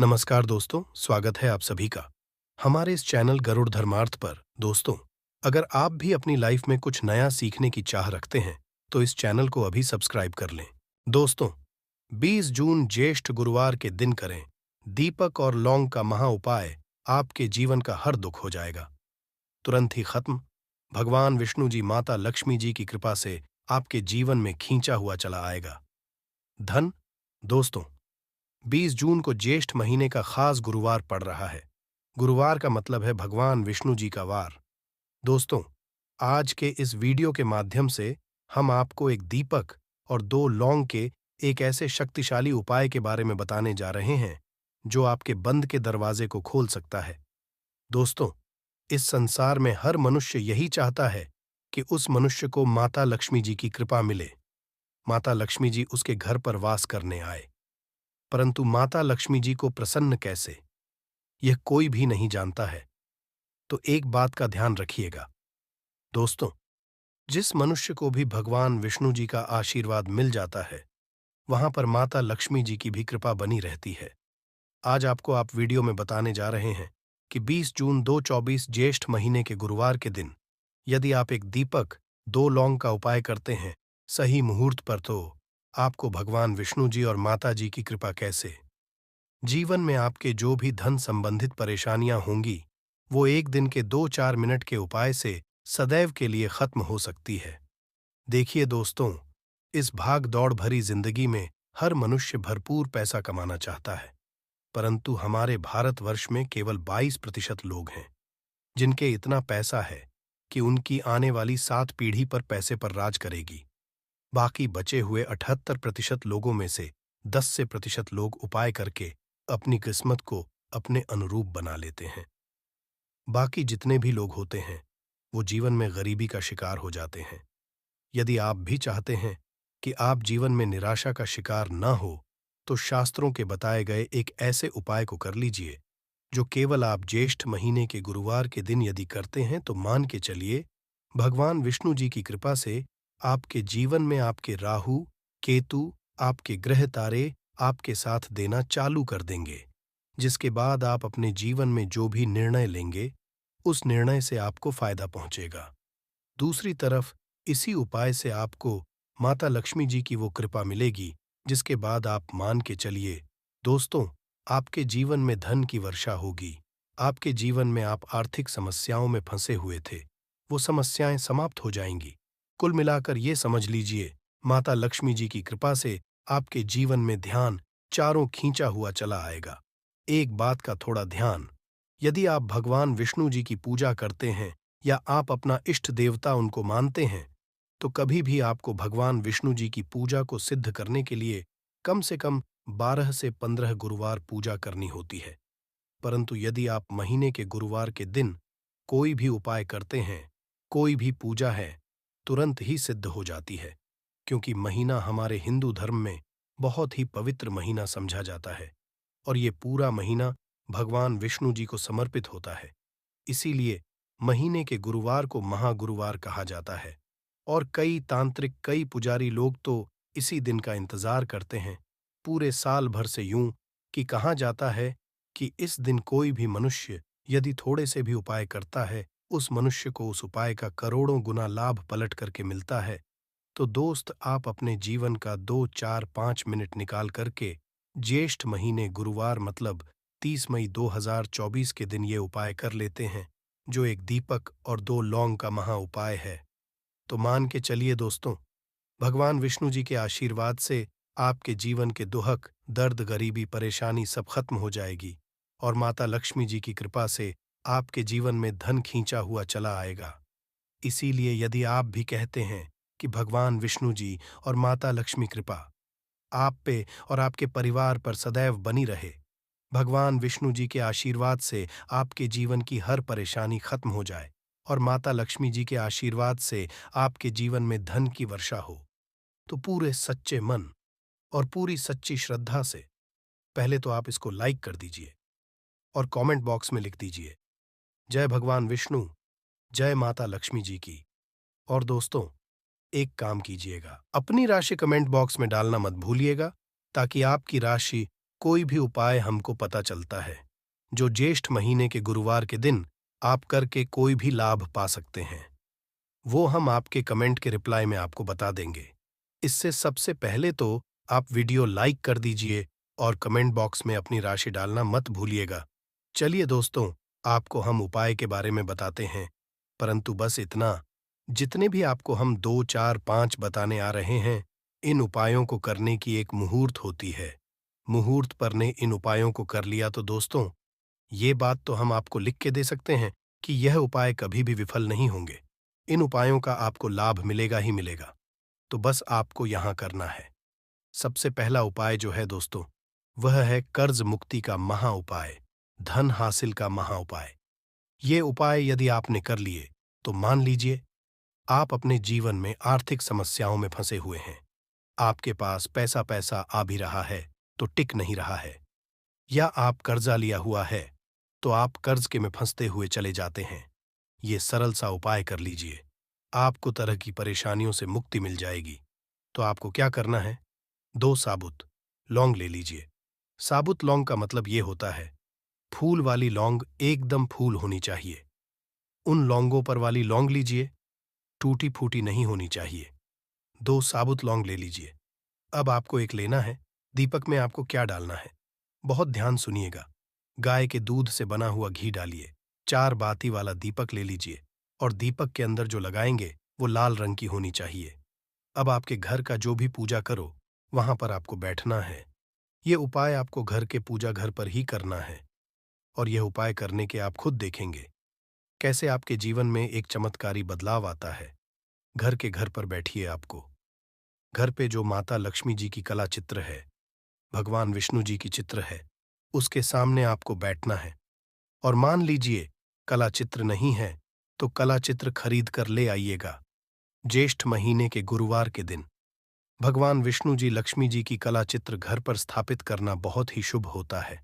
नमस्कार दोस्तों, स्वागत है आप सभी का हमारे इस चैनल गरुड़ धर्मार्थ पर। दोस्तों, अगर आप भी अपनी लाइफ में कुछ नया सीखने की चाह रखते हैं तो इस चैनल को अभी सब्सक्राइब कर लें। दोस्तों, 20 जून ज्येष्ठ गुरुवार के दिन करें दीपक और लौंग का महा उपाय। आपके जीवन का हर दुख हो जाएगा, तुरंत ही खत्म। भगवान विष्णु जी माता लक्ष्मी जी की कृपा से आपके जीवन में खींचा हुआ चला आएगा धन। दोस्तों, 20 जून को ज्येष्ठ महीने का खास गुरुवार पड़ रहा है। गुरुवार का मतलब है भगवान विष्णु जी का वार। दोस्तों, आज के इस वीडियो के माध्यम से हम आपको एक दीपक और 2 लौंग के एक ऐसे शक्तिशाली उपाय के बारे में बताने जा रहे हैं जो आपके बंद के दरवाजे को खोल सकता है। दोस्तों, इस संसार में हर मनुष्य यही चाहता है कि उस मनुष्य को माता लक्ष्मी जी की कृपा मिले, माता लक्ष्मी जी उसके घर पर वास करने आए। परंतु माता लक्ष्मी जी को प्रसन्न कैसे, यह कोई भी नहीं जानता है। तो एक बात का ध्यान रखिएगा दोस्तों, जिस मनुष्य को भी भगवान विष्णु जी का आशीर्वाद मिल जाता है वहां पर माता लक्ष्मी जी की भी कृपा बनी रहती है। आज आपको आप वीडियो में बताने जा रहे हैं कि 20 जून 2024 ज्येष्ठ महीने के गुरुवार के दिन यदि आप एक दीपक 2 लौंग का उपाय करते हैं सही मुहूर्त पर, तो आपको भगवान विष्णु जी और माता जी की कृपा कैसे जीवन में आपके जो भी धन संबंधित परेशानियां होंगी वो एक दिन के 2-4 मिनट के उपाय से सदैव के लिए खत्म हो सकती है। देखिए दोस्तों, इस भाग दौड़ भरी जिंदगी में हर मनुष्य भरपूर पैसा कमाना चाहता है, परंतु हमारे भारतवर्ष में केवल 22% लोग हैं जिनके इतना पैसा है कि उनकी आने वाली 7 पीढ़ी पर पैसे पर राज करेगी। बाकी बचे हुए 78% लोगों में से 10 से प्रतिशत लोग उपाय करके अपनी किस्मत को अपने अनुरूप बना लेते हैं। बाकी जितने भी लोग होते हैं वो जीवन में गरीबी का शिकार हो जाते हैं। यदि आप भी चाहते हैं कि आप जीवन में निराशा का शिकार न हो तो शास्त्रों के बताए गए एक ऐसे उपाय को कर लीजिए जो केवल आप ज्येष्ठ महीने के गुरुवार के दिन यदि करते हैं तो मान के चलिए भगवान विष्णु जी की कृपा से आपके जीवन में आपके राहु केतु आपके ग्रह तारे आपके साथ देना चालू कर देंगे, जिसके बाद आप अपने जीवन में जो भी निर्णय लेंगे उस निर्णय से आपको फायदा पहुंचेगा। दूसरी तरफ इसी उपाय से आपको माता लक्ष्मी जी की वो कृपा मिलेगी जिसके बाद आप मान के चलिए दोस्तों, आपके जीवन में धन की वर्षा होगी। आपके जीवन में आप आर्थिक समस्याओं में फंसे हुए थे, वो समस्याएं समाप्त हो जाएंगी। कुल मिलाकर ये समझ लीजिए, माता लक्ष्मी जी की कृपा से आपके जीवन में ध्यान चारों खींचा हुआ चला आएगा। एक बात का थोड़ा ध्यान, यदि आप भगवान विष्णु जी की पूजा करते हैं या आप अपना इष्ट देवता उनको मानते हैं तो कभी भी आपको भगवान विष्णु जी की पूजा को सिद्ध करने के लिए कम से कम 12 से 15 गुरुवार पूजा करनी होती है। परंतु यदि आप महीने के गुरुवार के दिन कोई भी उपाय करते हैं, कोई भी पूजा है, तुरंत ही सिद्ध हो जाती है, क्योंकि महीना हमारे हिंदू धर्म में बहुत ही पवित्र महीना समझा जाता है और ये पूरा महीना भगवान विष्णु जी को समर्पित होता है। इसीलिए महीने के गुरुवार को महागुरुवार कहा जाता है और कई तांत्रिक कई पुजारी लोग तो इसी दिन का इंतजार करते हैं पूरे साल भर से, यूं कि कहा जाता है कि इस दिन कोई भी मनुष्य यदि थोड़े से भी उपाय करता है उस मनुष्य को उस उपाय का करोड़ों गुना लाभ पलट करके मिलता है। तो दोस्त, आप अपने जीवन का 2-4-5 मिनट निकाल करके ज्येष्ठ महीने गुरुवार मतलब 30 मई 2024 के दिन ये उपाय कर लेते हैं जो एक दीपक और 2 लौंग का महा उपाय है। तो मान के चलिए दोस्तों, भगवान विष्णु जी के आशीर्वाद से आपके जीवन के दुहक दर्द गरीबी परेशानी सब खत्म हो जाएगी और माता लक्ष्मी जी की कृपा से आपके जीवन में धन खींचा हुआ चला आएगा। इसीलिए यदि आप भी कहते हैं कि भगवान विष्णु जी और माता लक्ष्मी कृपा आप पे और आपके परिवार पर सदैव बनी रहे, भगवान विष्णु जी के आशीर्वाद से आपके जीवन की हर परेशानी खत्म हो जाए और माता लक्ष्मी जी के आशीर्वाद से आपके जीवन में धन की वर्षा हो, तो पूरे सच्चे मन और पूरी सच्ची श्रद्धा से पहले तो आप इसको लाइक कर दीजिए और कमेंट बॉक्स में लिख दीजिए, जय भगवान विष्णु, जय माता लक्ष्मी जी की। और दोस्तों, एक काम कीजिएगा, अपनी राशि कमेंट बॉक्स में डालना मत भूलिएगा ताकि आपकी राशि कोई भी उपाय हमको पता चलता है जो ज्येष्ठ महीने के गुरुवार के दिन आप करके कोई भी लाभ पा सकते हैं, वो हम आपके कमेंट के रिप्लाई में आपको बता देंगे। इससे सबसे पहले तो आप वीडियो लाइक कर दीजिए और कमेंट बॉक्स में अपनी राशि डालना मत भूलिएगा। चलिए दोस्तों, आपको हम उपाय के बारे में बताते हैं, परंतु बस इतना, जितने भी आपको हम 2, 4, 5 बताने आ रहे हैं, इन उपायों को करने की एक मुहूर्त होती है। मुहूर्त पर ने इन उपायों को कर लिया तो दोस्तों, ये बात तो हम आपको लिख के दे सकते हैं कि यह उपाय कभी भी विफल नहीं होंगे। इन उपायों का आपको लाभ मिलेगा ही मिलेगा। तो बस आपको यहाँ करना है। सबसे पहला उपाय जो है दोस्तों, वह है कर्ज मुक्ति का महा उपाय, धन हासिल का महा उपाय। ये उपाय यदि आपने कर लिए तो मान लीजिए आप अपने जीवन में आर्थिक समस्याओं में फंसे हुए हैं। आपके पास पैसा पैसा आ भी रहा है तो टिक नहीं रहा है, या आप कर्जा लिया हुआ है तो आप कर्ज के में फंसते हुए चले जाते हैं। ये सरल सा उपाय कर लीजिए, आपको तरह की परेशानियों से मुक्ति मिल जाएगी। तो आपको क्या करना है, 2 साबुत लौंग ले लीजिए। साबुत लौंग का मतलब ये होता है, फूल वाली लौंग एकदम फूल होनी चाहिए। उन लौंगों पर वाली लौंग लीजिए, टूटी फूटी नहीं होनी चाहिए। 2 साबुत लौंग ले लीजिए। अब आपको एक लेना है, दीपक में आपको क्या डालना है, बहुत ध्यान सुनिएगा। गाय के दूध से बना हुआ घी डालिए, 4 बाती वाला दीपक ले लीजिए और दीपक के अंदर जो लगाएंगे वो लाल रंग की होनी चाहिए। अब आपके घर का जो भी पूजा करो, वहां पर आपको बैठना है। ये उपाय आपको घर के पूजा घर पर ही करना है और यह उपाय करने के आप खुद देखेंगे कैसे आपके जीवन में एक चमत्कारी बदलाव आता है। घर के घर पर बैठिए, आपको घर पे जो माता लक्ष्मी जी की कला चित्र है, भगवान विष्णु जी की चित्र है, उसके सामने आपको बैठना है। और मान लीजिए कला चित्र नहीं है तो कला चित्र खरीद कर ले आइएगा। ज्येष्ठ महीने के गुरुवार के दिन भगवान विष्णु जी लक्ष्मी जी की कला चित्र घर पर स्थापित करना बहुत ही शुभ होता है।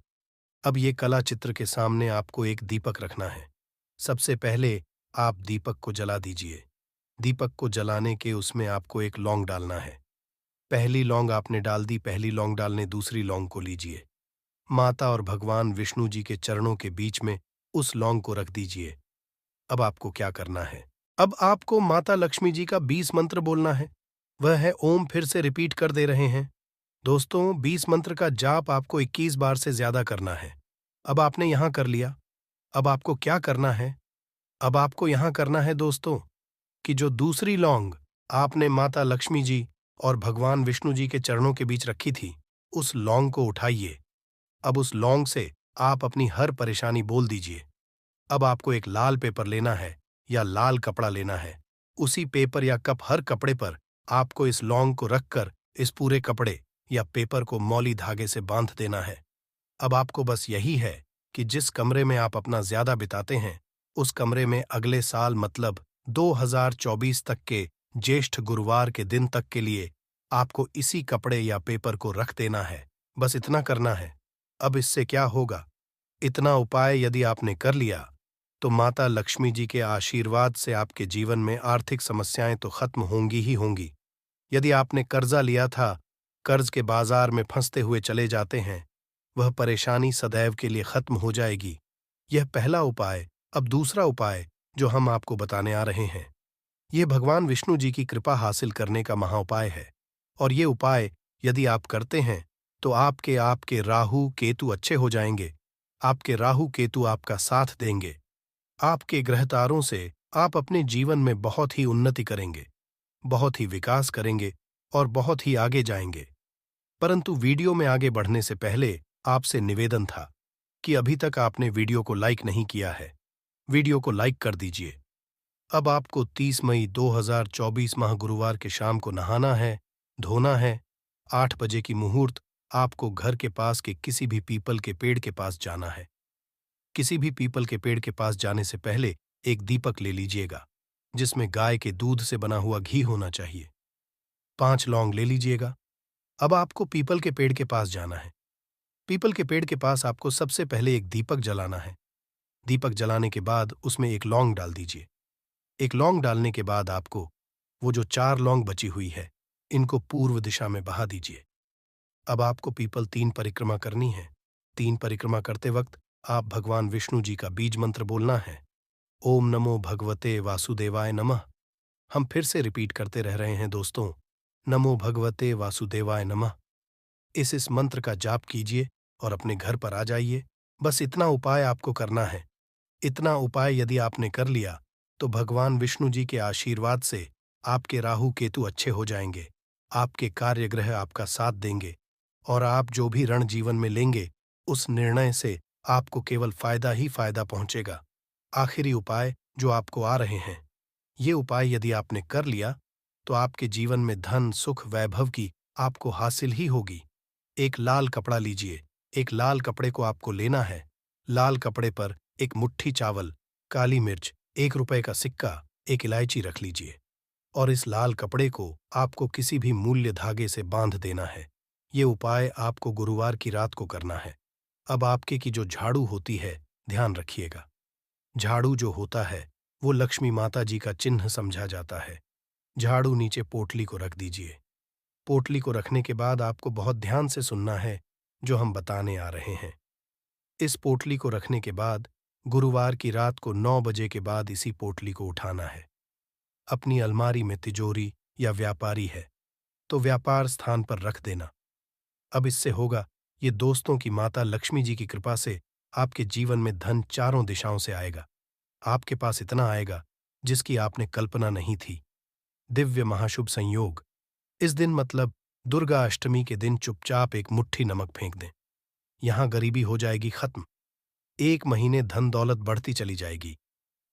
अब ये कला चित्र के सामने आपको एक दीपक रखना है। सबसे पहले आप दीपक को जला दीजिए। दीपक को जलाने के उसमें आपको एक लौंग डालना है। पहली लौंग आपने डाल दी, पहली लौंग डालने दूसरी लौंग को लीजिए। माता और भगवान विष्णु जी के चरणों के बीच में उस लौंग को रख दीजिए। अब आपको क्या करना है, अब आपको माता लक्ष्मी जी का 20 मंत्र बोलना है। वह है ओम, फिर से रिपीट कर दे रहे हैं दोस्तों। 20 मंत्र का जाप आपको 21 बार से ज्यादा करना है। अब आपने यहां कर लिया, अब आपको क्या करना है, अब आपको यहां करना है दोस्तों कि जो दूसरी लौंग आपने माता लक्ष्मी जी और भगवान विष्णु जी के चरणों के बीच रखी थी, उस लौंग को उठाइए। अब उस लौंग से आप अपनी हर परेशानी बोल दीजिए। अब आपको एक लाल पेपर लेना है या लाल कपड़ा लेना है। उसी पेपर या हर कपड़े पर आपको इस लौंग को रखकर इस पूरे कपड़े या पेपर को मौली धागे से बांध देना है। अब आपको बस यही है कि जिस कमरे में आप अपना ज्यादा बिताते हैं, उस कमरे में अगले साल मतलब 2024 तक के ज्येष्ठ गुरुवार के दिन तक के लिए आपको इसी कपड़े या पेपर को रख देना है। बस इतना करना है। अब इससे क्या होगा, इतना उपाय यदि आपने कर लिया तो माता लक्ष्मी जी के आशीर्वाद से आपके जीवन में आर्थिक समस्याएं तो खत्म होंगी ही होंगी। यदि आपने कर्जा लिया था, कर्ज के बाजार में फंसते हुए चले जाते हैं, वह परेशानी सदैव के लिए खत्म हो जाएगी। यह पहला उपाय। अब दूसरा उपाय जो हम आपको बताने आ रहे हैं, यह भगवान विष्णु जी की कृपा हासिल करने का महाउपाय है। और ये उपाय यदि आप करते हैं तो आपके राहु केतु अच्छे हो जाएंगे। आपके राहु केतु आपका साथ देंगे। आपके ग्रह तारों से आप अपने जीवन में बहुत ही उन्नति करेंगे, बहुत ही विकास करेंगे और बहुत ही आगे जाएंगे। परंतु वीडियो में आगे बढ़ने से पहले आपसे निवेदन था कि अभी तक आपने वीडियो को लाइक नहीं किया है, वीडियो को लाइक कर दीजिए। अब आपको 30 मई 2024 माह गुरुवार के शाम को नहाना है, धोना है। 8 बजे की मुहूर्त आपको घर के पास के किसी भी पीपल के पेड़ के पास जाना है। किसी भी पीपल के पेड़ के पास जाने से पहले एक दीपक ले लीजिएगा जिसमें गाय के दूध से बना हुआ घी होना चाहिए। 5 लौंग ले लीजिएगा। अब आपको पीपल के पेड़ के पास जाना है। पीपल के पेड़ के पास आपको सबसे पहले एक दीपक जलाना है। दीपक जलाने के बाद उसमें एक लौंग डाल दीजिए। एक लौंग डालने के बाद आपको वो जो 4 लौंग बची हुई है, इनको पूर्व दिशा में बहा दीजिए। अब आपको पीपल 3 परिक्रमा करनी है। 3 परिक्रमा करते वक्त आप भगवान विष्णु जी का बीज मंत्र बोलना है। ओम नमो भगवते वासुदेवाय नमः। हम फिर से रिपीट करते रह रहे हैं दोस्तों। नमो भगवते वासुदेवाय नमः। इस मंत्र का जाप कीजिए और अपने घर पर आ जाइए। बस इतना उपाय आपको करना है। इतना उपाय यदि आपने कर लिया तो भगवान विष्णु जी के आशीर्वाद से आपके राहु केतु अच्छे हो जाएंगे, आपके कार्यग्रह आपका साथ देंगे और आप जो भी रण जीवन में लेंगे उस निर्णय से आपको केवल फायदा ही फायदा पहुंचेगा। आखिरी उपाय जो आपको आ रहे हैं, ये उपाय यदि आपने कर लिया तो आपके जीवन में धन सुख वैभव की आपको हासिल ही होगी। एक लाल कपड़ा लीजिए। एक लाल कपड़े को आपको लेना है। लाल कपड़े पर एक मुट्ठी चावल, काली मिर्च, 1 रुपए का सिक्का, एक इलायची रख लीजिए और इस लाल कपड़े को आपको किसी भी मूल्य धागे से बांध देना है। ये उपाय आपको गुरुवार की रात को करना है। अब आपके की जो झाड़ू होती है, ध्यान रखिएगा। झाड़ू जो होता है वो लक्ष्मी माता जी का चिन्ह समझा जाता है। झाड़ू नीचे पोटली को रख दीजिए। पोटली को रखने के बाद आपको बहुत ध्यान से सुनना है जो हम बताने आ रहे हैं। इस पोटली को रखने के बाद गुरुवार की रात को 9 बजे के बाद इसी पोटली को उठाना है। अपनी अलमारी में तिजोरी या व्यापारी है तो व्यापार स्थान पर रख देना। अब इससे होगा, ये दोस्तों की माता लक्ष्मी जी की कृपा से आपके जीवन में धन चारों दिशाओं से आएगा। आपके पास इतना आएगा जिसकी आपने कल्पना नहीं थी। दिव्य महाशुभ संयोग। इस दिन मतलब दुर्गा अष्टमी के दिन चुपचाप एक मुट्ठी नमक फेंक दें। यहां गरीबी हो जाएगी खत्म। 1 महीने धन दौलत बढ़ती चली जाएगी।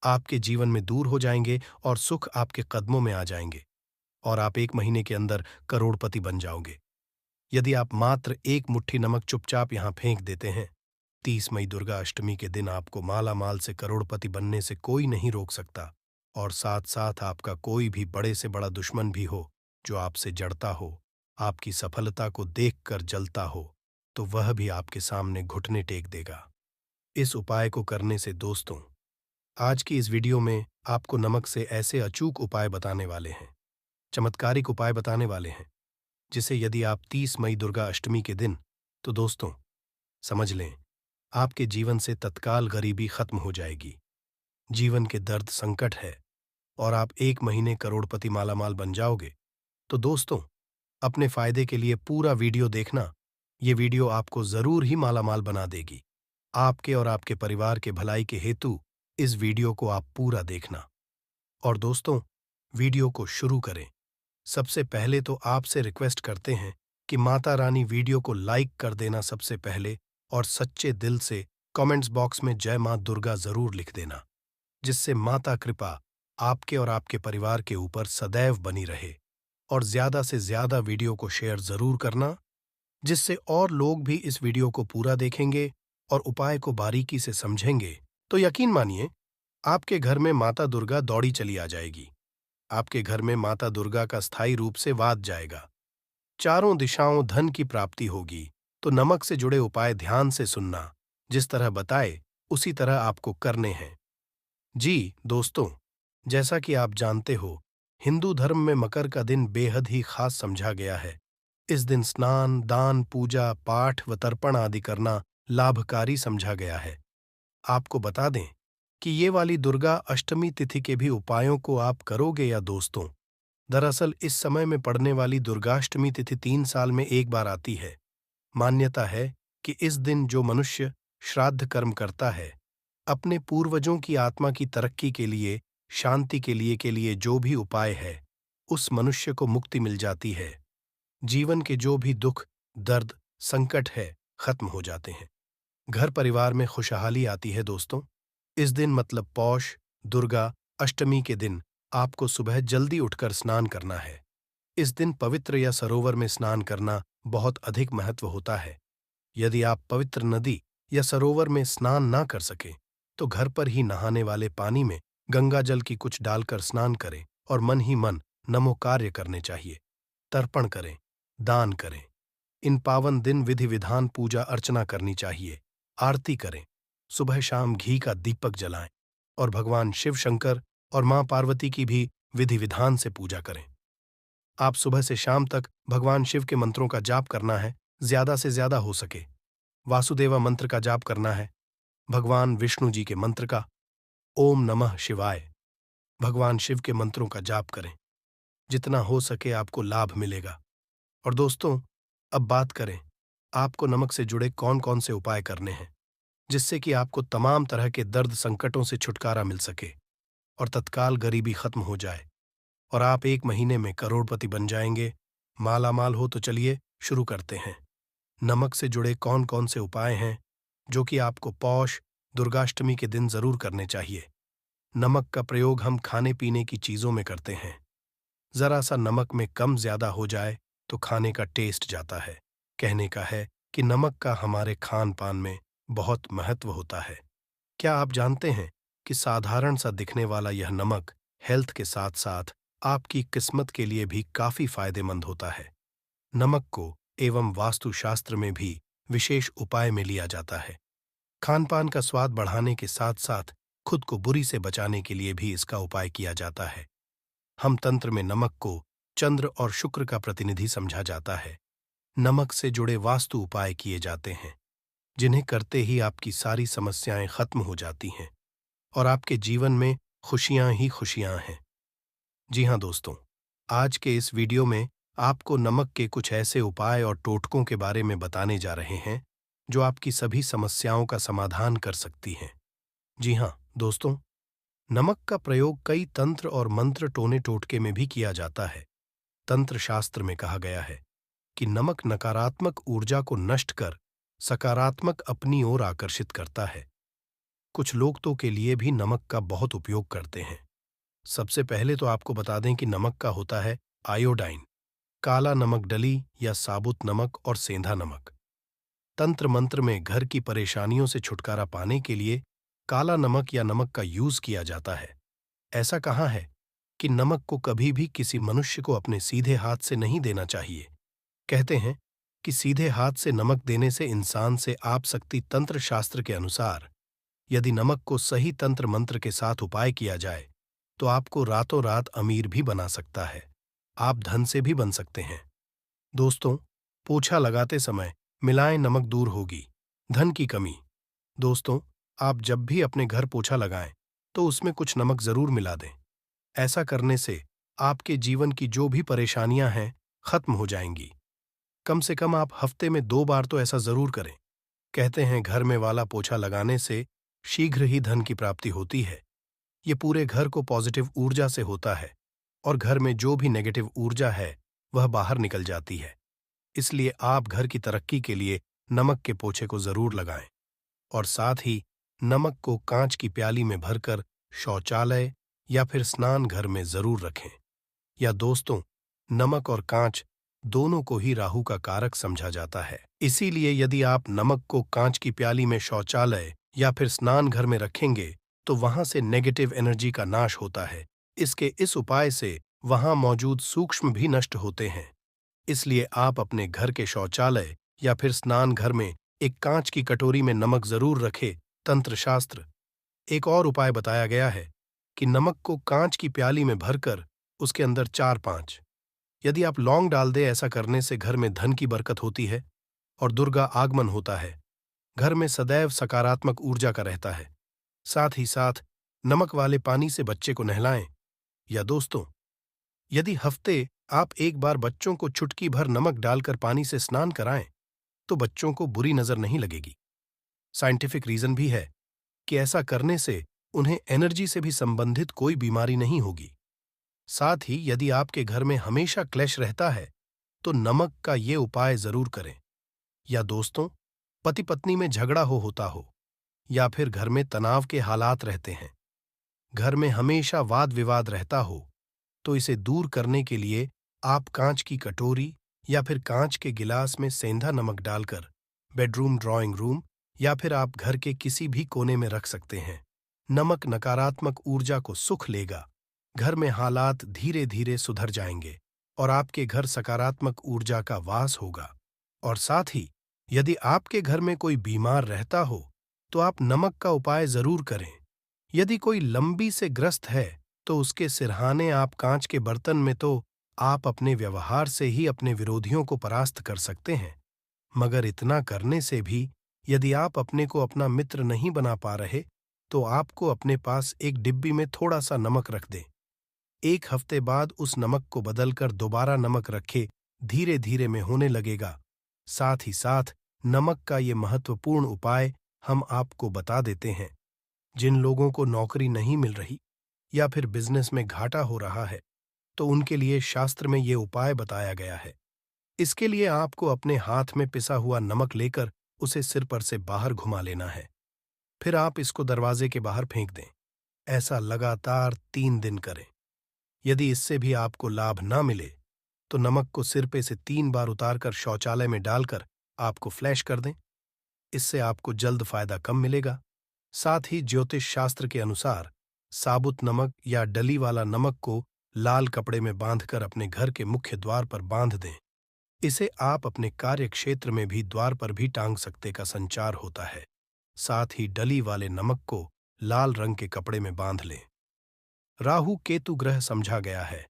आपके जीवन में दूर हो जाएंगे और सुख आपके कदमों में आ जाएंगे और आप 1 महीने के अंदर करोड़पति बन जाओगे। यदि आप मात्र 1 मुट्ठी नमक चुपचाप यहां फेंक देते हैं, 30 मई दुर्गा अष्टमी के दिन आपको माला माल से करोड़पति बनने से कोई नहीं रोक सकता और साथ साथ आपका कोई भी बड़े से बड़ा दुश्मन भी हो जो आपसे जड़ता हो, आपकी सफलता को देखकर जलता हो, तो वह भी आपके सामने घुटने टेक देगा। इस उपाय को करने से दोस्तों, आज की इस वीडियो में आपको नमक से ऐसे अचूक उपाय बताने वाले हैं, चमत्कारिक उपाय बताने वाले हैं, जिसे यदि आप 30 मई दुर्गा अष्टमी के दिन, तो दोस्तों समझ लें, आपके जीवन से तत्काल गरीबी खत्म हो जाएगी। जीवन के दर्द संकट है और आप 1 महीने करोड़पति मालामाल बन जाओगे। तो दोस्तों, अपने फायदे के लिए पूरा वीडियो देखना। ये वीडियो आपको जरूर ही मालामाल बना देगी। आपके और आपके परिवार के भलाई के हेतु इस वीडियो को आप पूरा देखना। और दोस्तों, वीडियो को शुरू करें। सबसे पहले तो आपसे रिक्वेस्ट करते हैं कि माता रानी वीडियो को लाइक कर देना सबसे पहले और सच्चे दिल से कमेंट्स बॉक्स में जय मां दुर्गा जरूर लिख देना, जिससे माता कृपा आपके और आपके परिवार के ऊपर सदैव बनी रहे। और ज्यादा से ज्यादा वीडियो को शेयर जरूर करना, जिससे और लोग भी इस वीडियो को पूरा देखेंगे और उपाय को बारीकी से समझेंगे तो यकीन मानिए, आपके घर में माता दुर्गा दौड़ी चली आ जाएगी। आपके घर में माता दुर्गा का स्थायी रूप से वास जाएगा। चारों दिशाओं धन की प्राप्ति होगी। तो नमक से जुड़े उपाय ध्यान से सुनना। जिस तरह बताए उसी तरह आपको करने हैं। जी दोस्तों, जैसा कि आप जानते हो, हिंदू धर्म में मकर का दिन बेहद ही खास समझा गया है। इस दिन स्नान, दान, पूजा पाठ व तर्पण आदि करना लाभकारी समझा गया है। आपको बता दें कि ये वाली दुर्गा अष्टमी तिथि के भी उपायों को आप करोगे या दोस्तों, दरअसल इस समय में पड़ने वाली दुर्गाष्टमी तिथि 3 साल में एक बार आती है। मान्यता है कि इस दिन जो मनुष्य श्राद्ध कर्म करता है, अपने पूर्वजों की आत्मा की तरक्की के लिए, शांति के लिए जो भी उपाय है, उस मनुष्य को मुक्ति मिल जाती है। जीवन के जो भी दुख, दर्द, संकट है, खत्म हो जाते हैं। घर परिवार में खुशहाली आती है दोस्तों। इस दिन मतलब पौष दुर्गा अष्टमी के दिन आपको सुबह जल्दी उठकर स्नान करना है। इस दिन पवित्र या सरोवर में स्नान करना बहुत अधिक महत्व होता है। यदि आप पवित्र नदी या सरोवर में स्नान ना कर सके तो घर पर ही नहाने वाले पानी में गंगा जल की कुछ डालकर स्नान करें और मन ही मन नमो कार्य करने चाहिए। तर्पण करें, दान करें। इन पावन दिन विधि विधान पूजा अर्चना करनी चाहिए। आरती करें, सुबह शाम घी का दीपक जलाएं और भगवान शिव शंकर और मां पार्वती की भी विधि विधान से पूजा करें। आप सुबह से शाम तक भगवान शिव के मंत्रों का जाप करना है। ज्यादा से ज्यादा हो सके। वासुदेवा मंत्र का जाप करना है, भगवान विष्णु जी के मंत्र का, ओम नमः शिवाय, भगवान शिव के मंत्रों का जाप करें। जितना हो सके आपको लाभ मिलेगा। और दोस्तों, अब बात करें आपको नमक से जुड़े कौन कौन से उपाय करने हैं, जिससे कि आपको तमाम तरह के दर्द संकटों से छुटकारा मिल सके और तत्काल गरीबी खत्म हो जाए और आप 1 महीने में करोड़पति बन जाएंगे, माला माल हो। तो चलिए शुरू करते हैं। नमक से जुड़े कौन कौन से उपाय हैं जो कि आपको पौष दुर्गाष्टमी के दिन जरूर करने चाहिए। नमक का प्रयोग हम खाने पीने की चीजों में करते हैं। जरा सा नमक में कम ज्यादा हो जाए तो खाने का टेस्ट जाता है। कहने का है कि नमक का हमारे खान पान में बहुत महत्व होता है। क्या आप जानते हैं कि साधारण सा दिखने वाला यह नमक हेल्थ के साथ साथ आपकी किस्मत के लिए भी काफी फायदेमंद होता है। नमक को एवं वास्तुशास्त्र में भी विशेष उपाय में लिया जाता है। खान पान का स्वाद बढ़ाने के साथ साथ खुद को बुरी से बचाने के लिए भी इसका उपाय किया जाता है। हम तंत्र में नमक को चंद्र और शुक्र का प्रतिनिधि समझा जाता है। नमक से जुड़े वास्तु उपाय किए जाते हैं, जिन्हें करते ही आपकी सारी समस्याएं खत्म हो जाती हैं और आपके जीवन में खुशियां ही खुशियां हैं। जी हाँ दोस्तों, आज के इस वीडियो में आपको नमक के कुछ ऐसे उपाय और टोटकों के बारे में बताने जा रहे हैं जो आपकी सभी समस्याओं का समाधान कर सकती हैं। जी हाँ दोस्तों, नमक का प्रयोग कई तंत्र और मंत्र टोने टोटके में भी किया जाता है। तंत्र शास्त्र में कहा गया है कि नमक नकारात्मक ऊर्जा को नष्ट कर सकारात्मक अपनी ओर आकर्षित करता है। कुछ लोग तो के लिए भी नमक का बहुत उपयोग करते हैं। सबसे पहले तो आपको बता दें कि नमक का होता है आयोडाइन, काला नमक डली या साबुत नमक और सेंधा नमक। तंत्र मंत्र में घर की परेशानियों से छुटकारा पाने के लिए काला नमक या नमक का यूज किया जाता है। ऐसा कहा है कि नमक को कभी भी किसी मनुष्य को अपने सीधे हाथ से नहीं देना चाहिए। कहते हैं कि सीधे हाथ से नमक देने से इंसान से आप सकती। तंत्र शास्त्र के अनुसार यदि नमक को सही तंत्र मंत्र के साथ उपाय किया जाए तो आपको रातों रात अमीर भी बना सकता है। आप धन से भी बन सकते हैं। दोस्तों, पोछा लगाते समय मिलाएं नमक दूर होगी धन की कमी। दोस्तों, आप जब भी अपने घर पोछा लगाएं तो उसमें कुछ नमक जरूर मिला दें। ऐसा करने से आपके जीवन की जो भी परेशानियां हैं खत्म हो जाएंगी। कम से कम आप हफ्ते में 2 बार तो ऐसा जरूर करें। कहते हैं घर में वाला पोछा लगाने से शीघ्र ही धन की प्राप्ति होती है। ये पूरे घर को पॉजिटिव ऊर्जा से होता है और घर में जो भी नेगेटिव ऊर्जा है वह बाहर निकल जाती है। इसलिए आप घर की तरक्की के लिए नमक के पोछे को जरूर लगाएं और साथ ही नमक को कांच की प्याली में भरकर शौचालय या फिर स्नान घर में जरूर रखें। या दोस्तों, नमक और कांच दोनों को ही राहु का कारक समझा जाता है। इसीलिए यदि आप नमक को कांच की प्याली में शौचालय या फिर स्नान घर में रखेंगे तो वहां से नेगेटिव एनर्जी का नाश होता है। इस उपाय से वहां मौजूद सूक्ष्म भी नष्ट होते हैं। इसलिए आप अपने घर के शौचालय या फिर स्नान घर में एक कांच की कटोरी में नमक जरूर रखें। तंत्र शास्त्र एक और उपाय बताया गया है कि नमक को कांच की प्याली में भरकर उसके अंदर 4-5 यदि आप लौंग डाल दें। ऐसा करने से घर में धन की बरकत होती है और दुर्गा आगमन होता है। घर में सदैव सकारात्मक ऊर्जा का रहता है। साथ ही साथ नमक वाले पानी से बच्चे को नहलाएं। या दोस्तों, यदि हफ्ते आप एक बार बच्चों को चुटकी भर नमक डालकर पानी से स्नान कराएं तो बच्चों को बुरी नजर नहीं लगेगी। साइंटिफिक रीजन भी है कि ऐसा करने से उन्हें एनर्जी से भी संबंधित कोई बीमारी नहीं होगी। साथ ही यदि आपके घर में हमेशा क्लेश रहता है तो नमक का ये उपाय जरूर करें। या दोस्तों, पति पत्नी में झगड़ा होता हो या फिर घर में तनाव के हालात रहते हैं, घर में हमेशा वाद विवाद रहता हो, तो इसे दूर करने के लिए आप कांच की कटोरी या फिर कांच के गिलास में सेंधा नमक डालकर बेडरूम, ड्राइंग रूम या फिर आप घर के किसी भी कोने में रख सकते हैं। नमक नकारात्मक ऊर्जा को सुख लेगा, घर में हालात धीरे धीरे सुधर जाएंगे और आपके घर सकारात्मक ऊर्जा का वास होगा। और साथ ही यदि आपके घर में कोई बीमार रहता हो तो आप नमक का उपाय जरूर करें। यदि कोई लंबी से ग्रस्त है तो उसके सिरहाने आप कांच के बर्तन में, तो आप अपने व्यवहार से ही अपने विरोधियों को परास्त कर सकते हैं। मगर इतना करने से भी यदि आप अपने को अपना मित्र नहीं बना पा रहे, तो आपको अपने पास एक डिब्बी में थोड़ा सा नमक रख दें। 1 हफ्ते बाद उस नमक को बदलकर दोबारा नमक रखे, धीरे धीरे में होने लगेगा। साथ ही साथ नमक का ये महत्वपूर्ण उपाय हम आपको बता देते हैं। जिन लोगों को नौकरी नहीं मिल रही या फिर बिजनेस में घाटा हो रहा है, तो उनके लिए शास्त्र में ये उपाय बताया गया है। इसके लिए आपको अपने हाथ में पिसा हुआ नमक लेकर उसे सिर पर से बाहर घुमा लेना है। फिर आप इसको दरवाजे के बाहर फेंक दें। ऐसा लगातार 3 दिन करें। यदि इससे भी आपको लाभ ना मिले, तो नमक को सिर पे से 3 बार उतारकर शौचालय में डालकर आपको फ्लैश कर दें। इससे आपको जल्द फायदा कम मिलेगा। साथ ही ज्योतिष शास्त्र के अनुसार साबुत नमक या डली वाला नमक को लाल कपड़े में बांधकर अपने घर के मुख्य द्वार पर बांध दें। इसे आप अपने कार्य क्षेत्र में भी द्वार पर भी टांग सकते का संचार होता है। साथ ही डली वाले नमक को लाल रंग के कपड़े में बांध लें। राहु केतु ग्रह समझा गया है।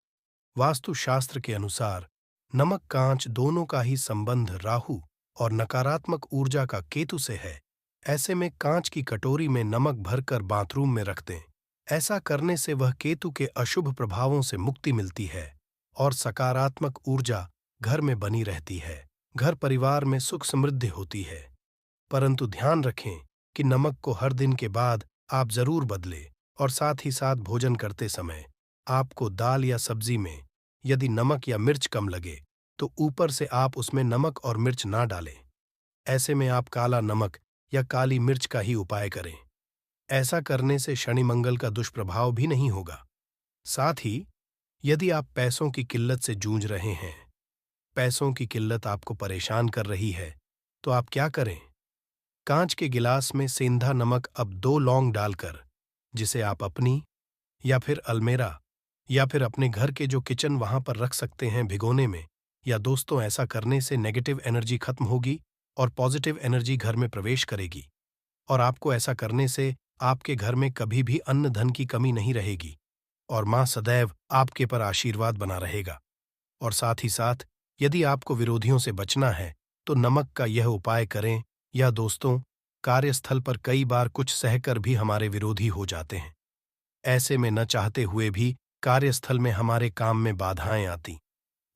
वास्तुशास्त्र के अनुसार नमक कांच दोनों का ही संबंध राहु और नकारात्मक ऊर्जा का केतु से है। ऐसे में कांच की कटोरी में नमक भरकर बाथरूम में रख दें। ऐसा करने से वह केतु के अशुभ प्रभावों से मुक्ति मिलती है और सकारात्मक ऊर्जा घर में बनी रहती है। घर परिवार में सुख समृद्धि होती है। परंतु ध्यान रखें कि नमक को हर दिन के बाद आप जरूर बदलें और साथ ही साथ भोजन करते समय आपको दाल या सब्जी में यदि नमक या मिर्च कम लगे, तो ऊपर से आप उसमें नमक और मिर्च ना डालें। ऐसे में आप काला नमक या काली मिर्च का ही उपाय करें। ऐसा करने से शनि मंगल का दुष्प्रभाव भी नहीं होगा। साथ ही यदि आप पैसों की किल्लत से जूझ रहे हैं, पैसों की किल्लत आपको परेशान कर रही है, तो आप क्या करें? कांच के गिलास में सेंधा नमक अब 2 लौंग डालकर, जिसे आप अपनी या फिर अलमेरा या फिर अपने घर के जो किचन वहां पर रख सकते हैं भिगोने में, या दोस्तों ऐसा करने से नेगेटिव एनर्जी खत्म होगी और पॉजिटिव एनर्जी घर में प्रवेश करेगी और आपको ऐसा करने से आपके घर में कभी भी अन्न धन की कमी नहीं रहेगी और मां सदैव आपके पर आशीर्वाद बना रहेगा। और साथ ही साथ यदि आपको विरोधियों से बचना है, तो नमक का यह उपाय करें। या दोस्तों, कार्यस्थल पर कई बार कुछ सहकर भी हमारे विरोधी हो जाते हैं। ऐसे में न चाहते हुए भी कार्यस्थल में हमारे काम में बाधाएं आती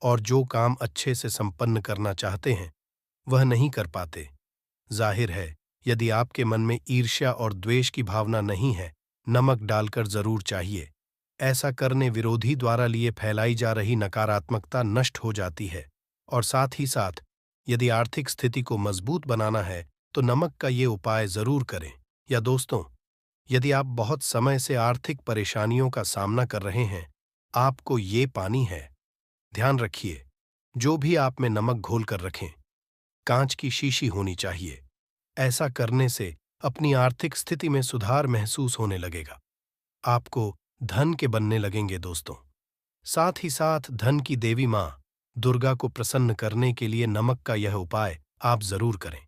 और जो काम अच्छे से संपन्न करना चाहते हैं वह नहीं कर पाते। जाहिर है, यदि आपके मन में ईर्ष्या और द्वेष की भावना नहीं है, नमक डालकर जरूर चाहिए। ऐसा करने विरोधी द्वारा लिए फैलाई जा रही नकारात्मकता नष्ट हो जाती है। और साथ ही साथ यदि आर्थिक स्थिति को मजबूत बनाना है, तो नमक का ये उपाय जरूर करें। या दोस्तों, यदि आप बहुत समय से आर्थिक परेशानियों का सामना कर रहे हैं, आपको ये पानी है। ध्यान रखिए, जो भी आप में नमक घोल कर रखें, कांच की शीशी होनी चाहिए। ऐसा करने से अपनी आर्थिक स्थिति में सुधार महसूस होने लगेगा। आपको धन के बनने लगेंगे दोस्तों। साथ ही साथ धन की देवी मां दुर्गा को प्रसन्न करने के लिए नमक का यह उपाय आप जरूर करें।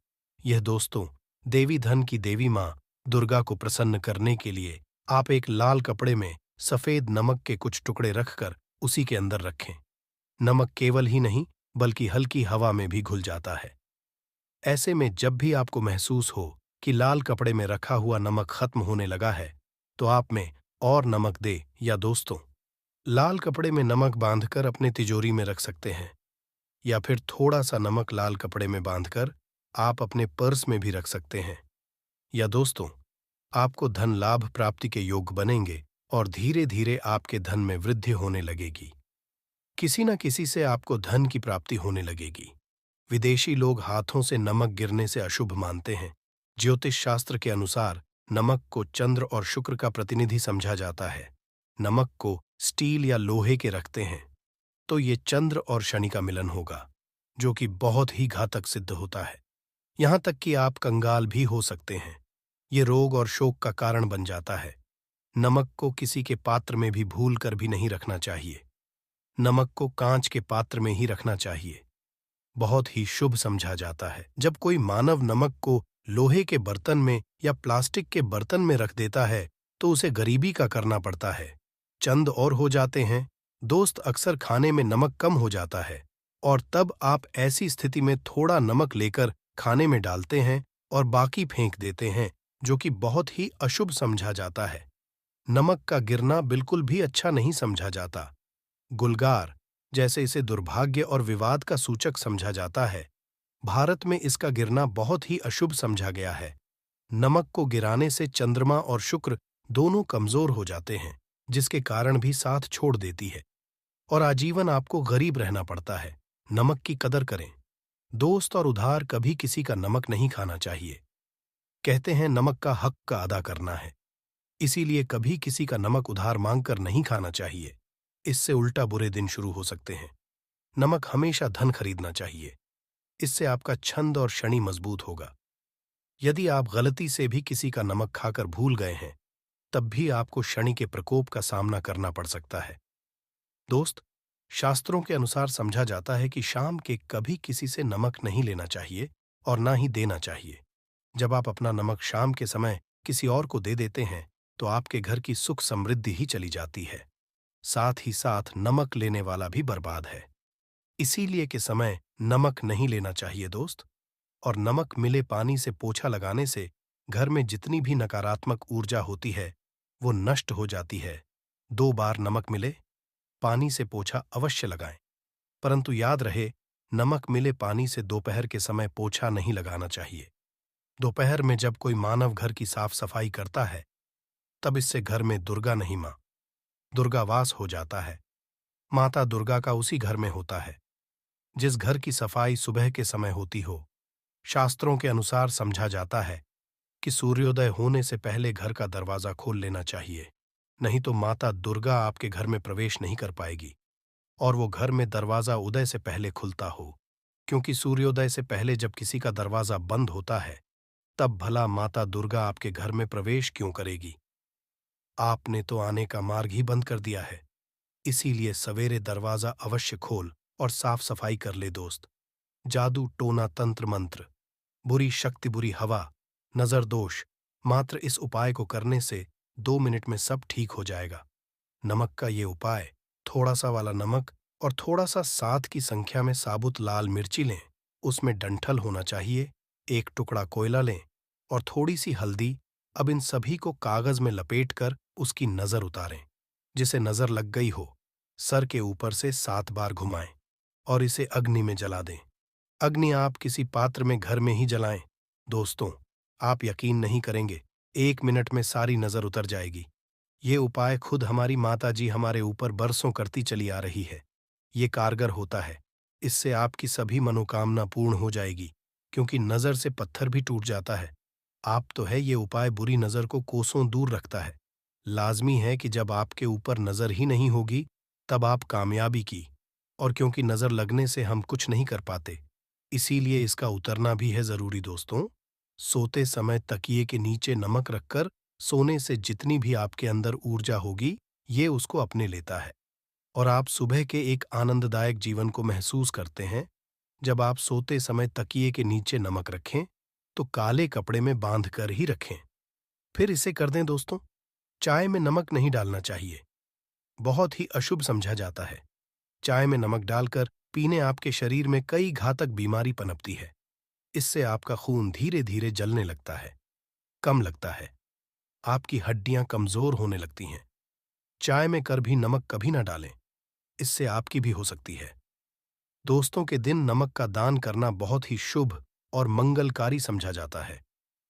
यह दोस्तों, देवी धन की देवी मां दुर्गा को प्रसन्न करने के लिए आप एक लाल कपड़े में सफेद नमक के कुछ टुकड़े रखकर उसी के अंदर रखें। नमक केवल ही नहीं बल्कि हल्की हवा में भी घुल जाता है। ऐसे में जब भी आपको महसूस हो कि लाल कपड़े में रखा हुआ नमक खत्म होने लगा है, तो आप में और नमक दे। या दोस्तों, लाल कपड़े में नमक बांधकर अपने तिजोरी में रख सकते हैं, या फिर थोड़ा सा नमक लाल कपड़े में बांधकर आप अपने पर्स में भी रख सकते हैं। या दोस्तों, आपको धन लाभ प्राप्ति के योग बनेंगे और धीरे धीरे आपके धन में वृद्धि होने लगेगी। किसी न किसी से आपको धन की प्राप्ति होने लगेगी। विदेशी लोग हाथों से नमक गिरने से अशुभ मानते हैं। ज्योतिष शास्त्र के अनुसार नमक को चंद्र और शुक्र का प्रतिनिधि समझा जाता है। नमक को स्टील या लोहे के रखते हैं तो ये चंद्र और शनि का मिलन होगा, जो कि बहुत ही घातक सिद्ध होता है। यहां तक कि आप कंगाल भी हो सकते हैं। ये रोग और शोक का कारण बन जाता है। नमक को किसी के पात्र में भी भूल कर भी नहीं रखना चाहिए। नमक को कांच के पात्र में ही रखना चाहिए। बहुत ही शुभ समझा जाता है। जब कोई मानव नमक को लोहे के बर्तन में या प्लास्टिक के बर्तन में रख देता है, तो उसे गरीबी का करना पड़ता है। चंद और हो जाते हैं। दोस्त, अक्सर खाने में नमक कम हो जाता है, और तब आप ऐसी स्थिति में थोड़ा नमक लेकर खाने में डालते हैं और बाकी फेंक देते हैं, जो कि बहुत ही अशुभ समझा जाता है। नमक का गिरना बिल्कुल भी अच्छा नहीं समझा जाता। गुलगार, जैसे इसे दुर्भाग्य और विवाद का सूचक समझा जाता है, भारत में इसका गिरना बहुत ही अशुभ समझा गया है। नमक को गिराने से चंद्रमा और शुक्र दोनों कमजोर हो जाते हैं, जिसके कारण भी साथ छोड़ देती है और आजीवन आपको गरीब रहना पड़ता है। नमक की कदर करें। दोस्त और उधार कभी किसी का नमक नहीं खाना चाहिए। कहते हैं नमक का हक का अदा करना है, इसीलिए कभी किसी का नमक उधार मांगकर नहीं खाना चाहिए। इससे उल्टा बुरे दिन शुरू हो सकते हैं। नमक हमेशा धन खरीदना चाहिए, इससे आपका छंद और शनि मजबूत होगा। यदि आप गलती से भी किसी का नमक खाकर भूल गए हैं, तब भी आपको शनि के प्रकोप का सामना करना पड़ सकता है। दोस्त, शास्त्रों के अनुसार समझा जाता है कि शाम के कभी किसी से नमक नहीं लेना चाहिए और ना ही देना चाहिए। जब आप अपना नमक शाम के समय किसी और को दे देते हैं, तो आपके घर की सुख समृद्धि ही चली जाती है। साथ ही साथ नमक लेने वाला भी बर्बाद है। इसीलिए के समय नमक नहीं लेना चाहिए दोस्त। और नमक मिले पानी से पोछा लगाने से घर में जितनी भी नकारात्मक ऊर्जा होती है, वो नष्ट हो जाती है। 2 बार नमक मिले पानी से पोछा अवश्य लगाएं, परंतु याद रहे, नमक मिले पानी से दोपहर के समय पोछा नहीं लगाना चाहिए। दोपहर में जब कोई मानव घर की साफ सफाई करता है, तब इससे घर में दुर्गा नहीं मां दुर्गा वास हो जाता है। माता दुर्गा का उसी घर में होता है जिस घर की सफाई सुबह के समय होती हो। शास्त्रों के अनुसार समझा जाता है कि सूर्योदय होने से पहले घर का दरवाजा खोल लेना चाहिए, नहीं तो माता दुर्गा आपके घर में प्रवेश नहीं कर पाएगी। और वो घर में दरवाजा उदय से पहले खुलता हो, क्योंकि सूर्योदय से पहले जब किसी का दरवाजा बंद होता है, तब भला माता दुर्गा आपके घर में प्रवेश क्यों करेगी। आपने तो आने का मार्ग ही बंद कर दिया है। इसीलिए सवेरे दरवाजा अवश्य खोल और साफ सफाई कर ले दोस्त। जादू टोना तंत्र मंत्र, बुरी शक्ति बुरी हवा, नजर दोष, मात्र इस उपाय को करने से 2 मिनट में सब ठीक हो जाएगा। नमक का ये उपाय, थोड़ा सा वाला नमक और थोड़ा सा 7 की संख्या में साबुत लाल मिर्ची लें, उसमें डंठल होना चाहिए, 1 टुकड़ा कोयला लें और थोड़ी सी हल्दी। अब इन सभी को कागज में लपेट कर उसकी नजर उतारें। जिसे नजर लग गई हो, सर के ऊपर से 7 बार घुमाएं और इसे अग्नि में जला दें। अग्नि आप किसी पात्र में घर में ही जलाएं। दोस्तों, आप यकीन नहीं करेंगे, 1 मिनट में सारी नजर उतर जाएगी। ये उपाय खुद हमारी माता जी हमारे ऊपर बरसों करती चली आ रही है। ये कारगर होता है। इससे आपकी सभी मनोकामना पूर्ण हो जाएगी, क्योंकि नजर से पत्थर भी टूट जाता है। आप तो है, ये उपाय बुरी नजर को कोसों दूर रखता है। लाजमी है कि जब आपके ऊपर नजर ही नहीं होगी, तब आप कामयाबी की। और क्योंकि नजर लगने से हम कुछ नहीं कर पाते, इसीलिए इसका उतरना भी है जरूरी दोस्तों। सोते समय तकिए के नीचे नमक रखकर सोने से जितनी भी आपके अंदर ऊर्जा होगी, ये उसको अपने लेता है और आप सुबह के एक आनंददायक जीवन को महसूस करते हैं। जब आप सोते समय तकिए के नीचे नमक रखें, तो काले कपड़े में बांध कर ही रखें। फिर इसे कर दें दोस्तों। चाय में नमक नहीं डालना चाहिए, बहुत ही अशुभ समझा जाता है। चाय में नमक डालकर पीने आपके शरीर में कई घातक बीमारी पनपती है। इससे आपका खून धीरे धीरे जलने लगता है, कम लगता है, आपकी हड्डियां कमजोर होने लगती हैं। चाय में कर भी नमक कभी ना डालें, इससे आपकी भी हो सकती है। दोस्तों के दिन नमक का दान करना बहुत ही शुभ और मंगलकारी समझा जाता है।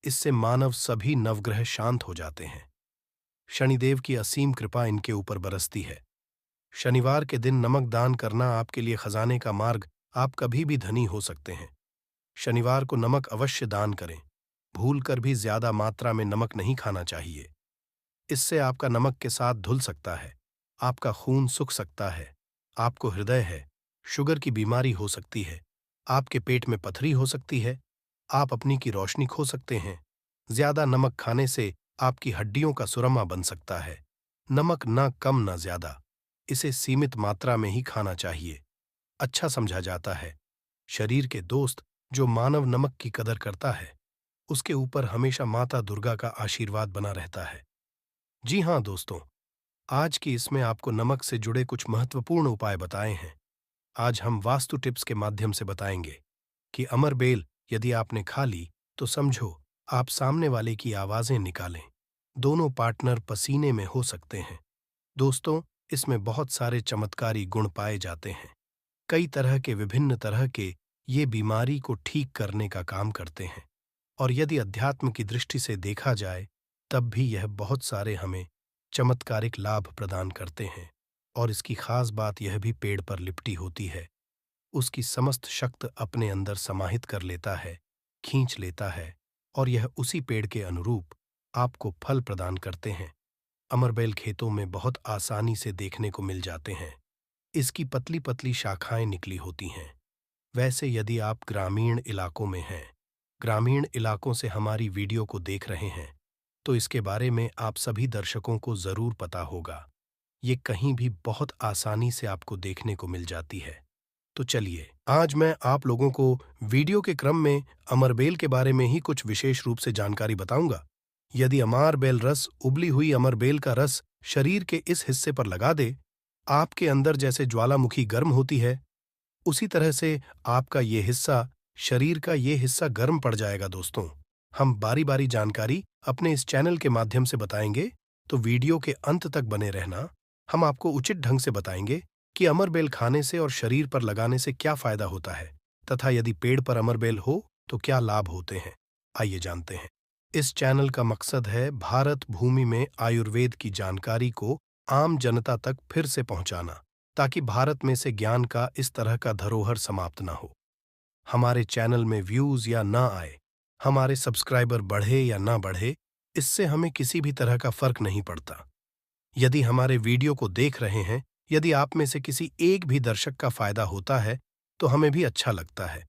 इससे मानव सभी नवग्रह शांत हो जाते हैं। शनिदेव की असीम कृपा इनके ऊपर बरसती है। शनिवार के दिन नमक दान करना आपके लिए खजाने का मार्ग, आप कभी भी धनी हो सकते हैं। शनिवार को नमक अवश्य दान करें। भूलकर भी ज्यादा मात्रा में नमक नहीं खाना चाहिए। इससे आपका नमक के साथ धुल सकता है, आपका खून सूख सकता है, आपको हृदय है, शुगर की बीमारी हो सकती है, आपके पेट में पथरी हो सकती है, आप अपनी की रोशनी खो सकते हैं। ज्यादा नमक खाने से आपकी हड्डियों का सुरमा बन सकता है। नमक ना कम ना ज्यादा, इसे सीमित मात्रा में ही खाना चाहिए। अच्छा समझा जाता है। शरीर के दोस्त, जो मानव नमक की कदर करता है, उसके ऊपर हमेशा माता दुर्गा का आशीर्वाद बना रहता है। जी हाँ दोस्तों, आज की इसमें आपको नमक से जुड़े कुछ महत्वपूर्ण उपाय बताए हैं। आज हम वास्तु टिप्स के माध्यम से बताएंगे कि अमर बेल यदि आपने खा ली तो समझो आप सामने वाले की आवाजें निकालें। दोनों पार्टनर पसीने में हो सकते हैं। दोस्तों, इसमें बहुत सारे चमत्कारी गुण पाए जाते हैं। कई तरह के विभिन्न तरह के ये बीमारी को ठीक करने का काम करते हैं। और यदि अध्यात्म की दृष्टि से देखा जाए तब भी यह बहुत सारे हमें चमत्कारिक लाभ प्रदान करते हैं। और इसकी खास बात यह भी पेड़ पर लिपटी होती है। उसकी समस्त शक्ति अपने अंदर समाहित कर लेता है, खींच लेता है, और यह उसी पेड़ के अनुरूप आपको फल प्रदान करते हैं। अमरबेल खेतों में बहुत आसानी से देखने को मिल जाते हैं। इसकी पतली पतली शाखाएं निकली होती हैं। वैसे यदि आप ग्रामीण इलाकों में हैं, ग्रामीण इलाकों से हमारी वीडियो को देख रहे हैं, तो इसके बारे में आप सभी दर्शकों को जरूर पता होगा। ये कहीं भी बहुत आसानी से आपको देखने को मिल जाती है। तो चलिए, आज मैं आप लोगों को वीडियो के क्रम में अमरबेल के बारे में ही कुछ विशेष रूप से जानकारी बताऊंगा। यदि अमरबेल रस, उबली हुई अमरबेल का रस शरीर के इस हिस्से पर लगा दे, आपके अंदर जैसे ज्वालामुखी गर्म होती है, उसी तरह से आपका ये हिस्सा, शरीर का ये हिस्सा गर्म पड़ जाएगा। दोस्तों, हम बारी बारी जानकारी अपने इस चैनल के माध्यम से बताएंगे, तो वीडियो के अंत तक बने रहना। हम आपको उचित ढंग से बताएंगे कि अमरबेल खाने से और शरीर पर लगाने से क्या फायदा होता है, तथा यदि पेड़ पर अमरबेल हो तो क्या लाभ होते हैं। आइए जानते हैं। इस चैनल का मकसद है भारत भूमि में आयुर्वेद की जानकारी को आम जनता तक फिर से पहुंचाना, ताकि भारत में से ज्ञान का इस तरह का धरोहर समाप्त ना हो। हमारे चैनल में व्यूज या ना आए, हमारे सब्सक्राइबर बढ़े या ना बढ़े, इससे हमें किसी भी तरह का फर्क नहीं पड़ता। यदि हमारे वीडियो को देख रहे हैं, यदि आप में से किसी एक भी दर्शक का फायदा होता है, तो हमें भी अच्छा लगता है।